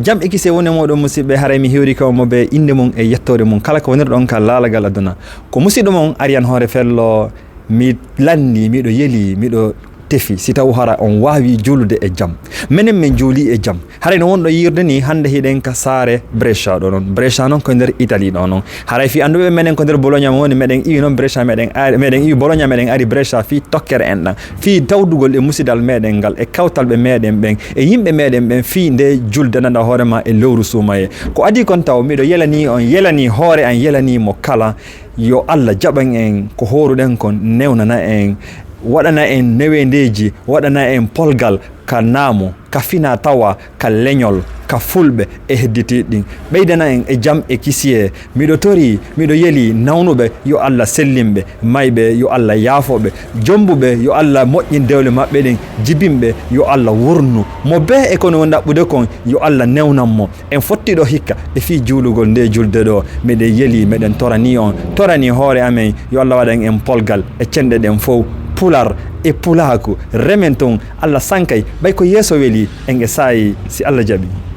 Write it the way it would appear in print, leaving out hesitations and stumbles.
jam e kise woni moɗon musidɓe haray mi hewri kaw mo ɓe inde mum e yettode mum kala ko wonirɗon ka laalagal aduna ko musidɗo mon ariyan hoore fello mi landi miɗo yeeli miɗo tefi si taw hara on wawi julude e jam menen min juuli e jam haray no wonɗo yirde ni hande hiɗen ka saare Brescia ɗo noon Brescia noon ko nder Italie ɗo noon haray fi anduɓe menen ko nder Bologna woni meɗen iwi noon Brescia meɗen iwi Bologna meɗen ari Brescia fi tokkere en ɗan fi tawdugol e musidal meɗen ngal e kawtalɓe meɗen ɓen e yimɓe meɗen ɓen fi nde julde nanda hoorema e lewru suumaye ko adi kon taw miɗo yelani on yelani hoore an yelanimo kala yo Allah jaɓan en ko horuɗen kon newnana en waɗana en newendeji waɗana en polgal ka naamo ka fina tawa ka leñol ka fulɓe e hedditiɗ ɗin ɓeydana en e jam e kisiye miɗo tori miɗo yeeli nawnuɓe yo Allah sellinɓe mayɓe yo Allah yaafoɓe jombuɓe yo Allah moƴƴin dewle maɓɓe ɗen jibinɓe yo Allah wurnu mo be e kono ɗaɓɓude kon yo Allah newnanmo en fottiɗo hikka e fi juulugol nde julde ɗo miɗen yeeli meɗen torani hoore amen yo Allah waɗan en polgal e cenɗe ɗen fof pular e pulaku remen ton Allah sankay ɓay ko yeeso weeli en e saayi si Allah jaɓi